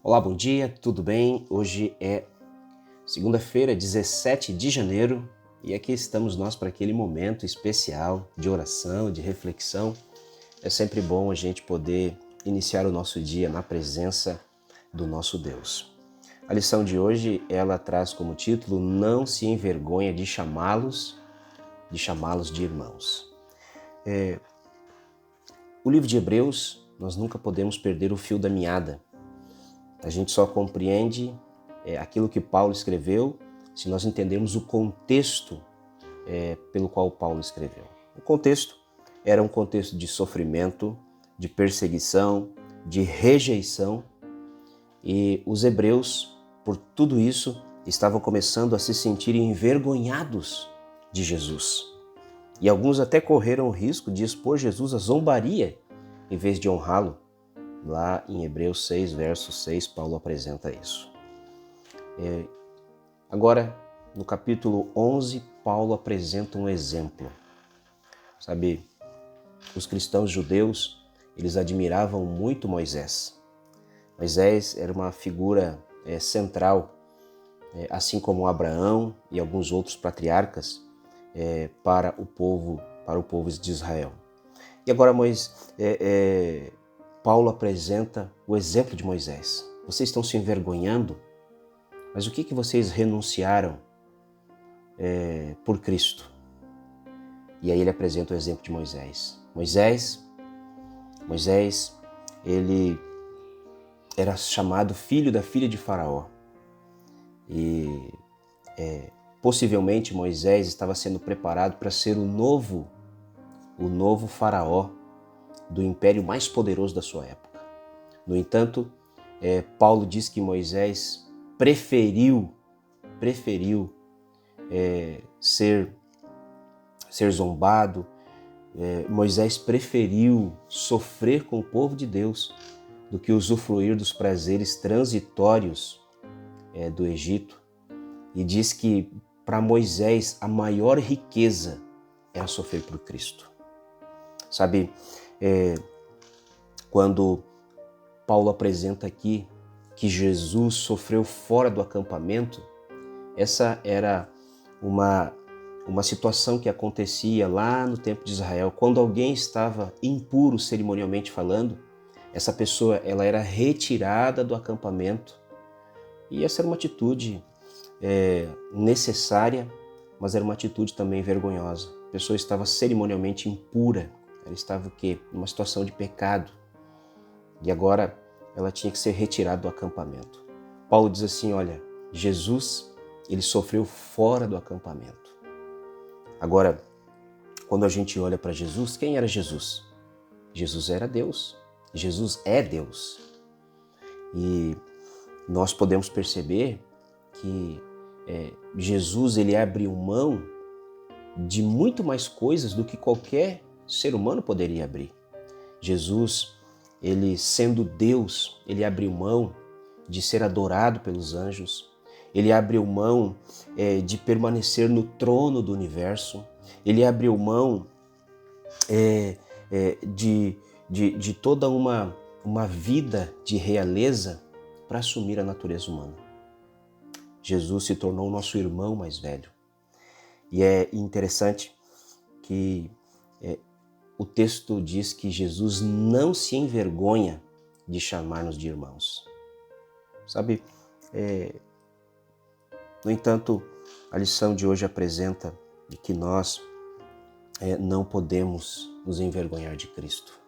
Olá, bom dia, tudo bem? Hoje é segunda-feira, 17 de janeiro, e aqui estamos nós para aquele momento especial de oração, de reflexão. É sempre bom a gente poder iniciar o nosso dia na presença do nosso Deus. A lição de hoje, ela traz como título: Não se envergonha de chamá-los de irmãos. O livro de Hebreus, nós nunca podemos perder o fio da meada. A gente só compreende aquilo que Paulo escreveu se nós entendermos o contexto pelo qual Paulo escreveu. O contexto era um contexto de sofrimento, de perseguição, de rejeição, e os hebreus, por tudo isso, estavam começando a se sentir envergonhados de Jesus. E alguns até correram o risco de expor Jesus à zombaria em vez de honrá-lo. Lá em Hebreus 6, verso 6, Paulo apresenta isso. Agora, no capítulo 11, Paulo apresenta um exemplo. Sabe, os cristãos judeus, eles admiravam muito Moisés. Moisés era uma figura central, assim como Abraão e alguns outros patriarcas, para o povo de Israel. E agora Paulo apresenta o exemplo de Moisés. Vocês estão se envergonhando, mas o que vocês renunciaram por Cristo? E aí ele apresenta o exemplo de Moisés. Moisés, ele era chamado filho da filha de Faraó. E possivelmente Moisés estava sendo preparado para ser o novo Faraó do império mais poderoso da sua época. No entanto, Paulo diz que Moisés preferiu ser zombado. Moisés preferiu sofrer com o povo de Deus do que usufruir dos prazeres transitórios do Egito. E diz que para Moisés a maior riqueza era sofrer por Cristo. Sabe, quando Paulo apresenta aqui que Jesus sofreu fora do acampamento, essa era uma situação que acontecia lá no tempo de Israel. Quando alguém estava impuro cerimonialmente falando, essa pessoa ela era retirada do acampamento. E essa era uma atitude necessária, mas era uma atitude também vergonhosa. A pessoa estava cerimonialmente impura. Ela estava o quê? Numa situação de pecado. E agora ela tinha que ser retirada do acampamento. Paulo diz assim, olha, Jesus, ele sofreu fora do acampamento. Agora, quando a gente olha para Jesus, quem era Jesus? Jesus era Deus. Jesus é Deus. E nós podemos perceber que Jesus, ele abriu mão de muito mais coisas do que qualquer ser humano poderia abrir. Jesus, ele sendo Deus, ele abriu mão de ser adorado pelos anjos, ele abriu mão de permanecer no trono do universo, ele abriu mão de toda uma vida de realeza para assumir a natureza humana. Jesus se tornou o nosso irmão mais velho. E é interessante que o texto diz que Jesus não se envergonha de chamar-nos de irmãos. Sabe, no entanto, a lição de hoje apresenta de que nós não podemos nos envergonhar de Cristo.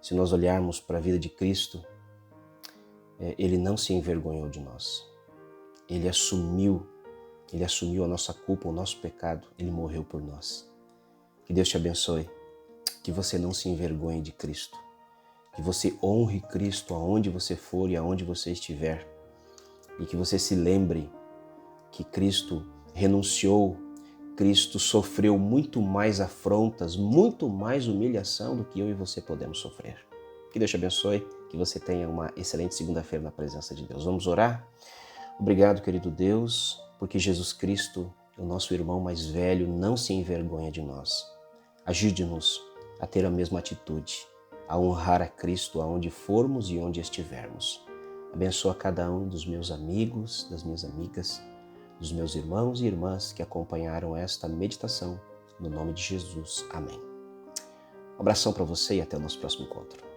Se nós olharmos para a vida de Cristo, ele não se envergonhou de nós. Ele assumiu a nossa culpa, o nosso pecado. Ele morreu por nós. Que Deus te abençoe, que você não se envergonhe de Cristo, que você honre Cristo aonde você for e aonde você estiver, e que você se lembre que Cristo renunciou, Cristo sofreu muito mais afrontas, muito mais humilhação do que eu e você podemos sofrer. Que Deus te abençoe, que você tenha uma excelente segunda-feira na presença de Deus. Vamos orar? Obrigado, querido Deus, porque Jesus Cristo, o nosso irmão mais velho, não se envergonha de nós. Ajude-nos a ter a mesma atitude, a honrar a Cristo aonde formos e onde estivermos. Abençoa cada um dos meus amigos, das minhas amigas, dos meus irmãos e irmãs que acompanharam esta meditação. No nome de Jesus. Amém. Um abração para você e até o nosso próximo encontro.